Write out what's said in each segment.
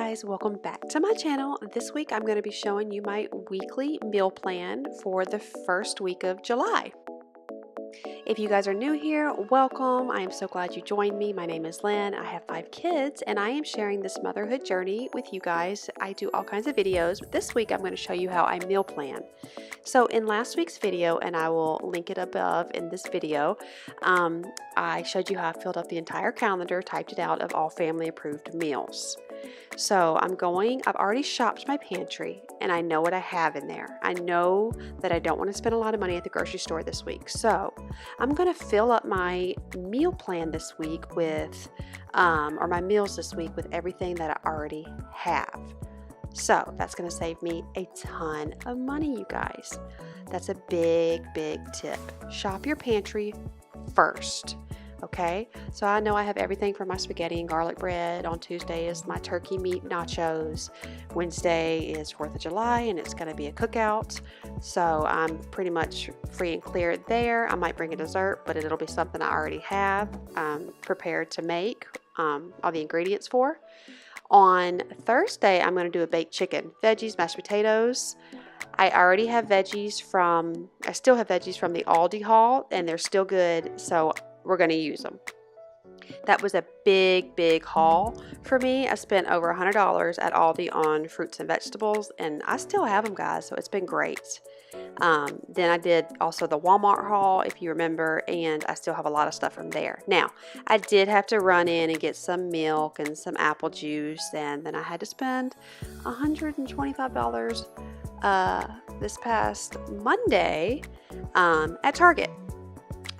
guys, welcome back to my channel. This week I'm going to be showing you my weekly meal plan for the first week of July. If you guys are new here, welcome. I am so glad you joined me. My name is Lynn. I have 5 kids and I am sharing this motherhood journey with you guys. I do all kinds of videos, but this week I'm going to show you how I meal plan. So in last week's video, and I will link it above in this video, I showed you how I filled up the entire calendar, typed it out of all family approved meals. So I've already shopped my pantry and I know what I have in there. I know that I don't want to spend a lot of money at the grocery store this week. So I'm going to fill up my meal plan this week with, or my meals this week with everything that I already have. So that's going to save me a ton of money, you guys. That's a big, big tip. Shop your pantry first. Okay, so I know I have everything for my spaghetti and garlic bread. On Tuesday is my turkey meat nachos. Wednesday is 4th of July and it's going to be a cookout. So I'm pretty much free and clear there. I might bring a dessert, but it'll be something I already have prepared to make all the ingredients for. On Thursday, I'm going to do a baked chicken, veggies, mashed potatoes. I already have veggies I still have veggies from the Aldi haul and they're still good. So we're going to use them. That was a big, big haul for me. I spent over $100 at Aldi on fruits and vegetables, and I still have them, guys, so it's been great. Then I did also the Walmart haul, if you remember, and I still have a lot of stuff from there. Now, I did have to run in and get some milk and some apple juice, and then I had to spend $125 this past Monday at Target.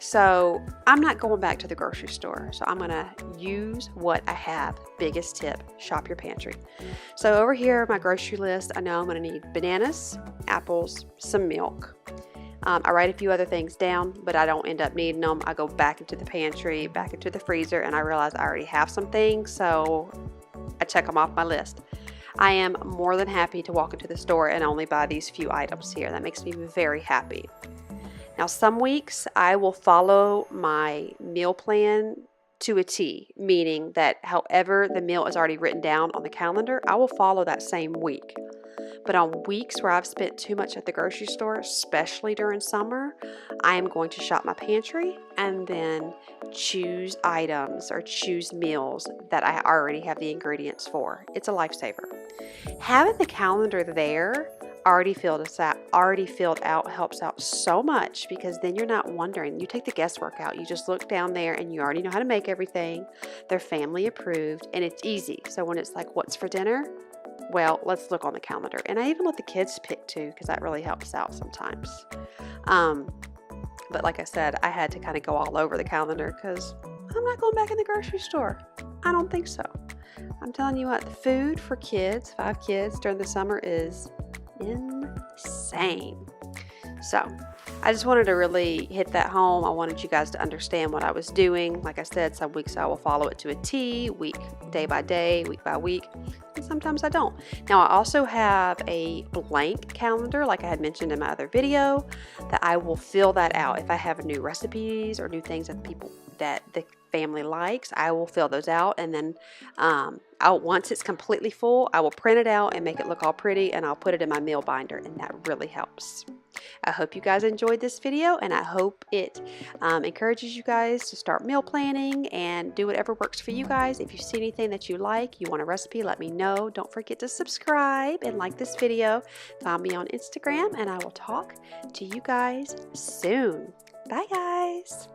So I'm not going back to the grocery store. So I'm going to use what I have. Biggest tip, shop your pantry. So over here, my grocery list, I know I'm going to need bananas, apples, some milk. I write a few other things down, but I don't end up needing them. I go back into the pantry, back into the freezer, and I realize I already have some things. So I check them off my list. I am more than happy to walk into the store and only buy these few items here. That makes me very happy. Now, some weeks I will follow my meal plan to a T, meaning that however the meal is already written down on the calendar, I will follow that same week. But on weeks where I've spent too much at the grocery store, especially during summer, I am going to shop my pantry and then choose items or choose meals that I already have the ingredients for. It's a lifesaver. Having the calendar there already filled out helps out so much, because then you're not wondering. You take the guesswork out. You just look down there and you already know how to make everything. They're family approved and it's easy. So when it's like, what's for dinner? Well, let's look on the calendar. And I even let the kids pick too, because that really helps out sometimes. But like I said, I had to kind of go all over the calendar because I'm not going back in the grocery store. I don't think so. I'm telling you what, the food for kids, 5 kids during the summer is insane. So I just wanted to really hit that home. I wanted you guys to understand what I was doing. Like I said, some weeks I will follow it to a T, day by day, week by week, and sometimes I don't. Now, I also have a blank calendar, like I had mentioned in my other video, that I will fill that out. If I have new recipes or new things that the family likes, I will fill those out, and then once it's completely full, I will print it out and make it look all pretty, and I'll put it in my meal binder, and that really helps. I hope you guys enjoyed this video, and I hope it encourages you guys to start meal planning and do whatever works for you guys. If you see anything that you like, you want a recipe, let me know. Don't forget to subscribe and like this video. Find me on Instagram, and I will talk to you guys soon. Bye, guys.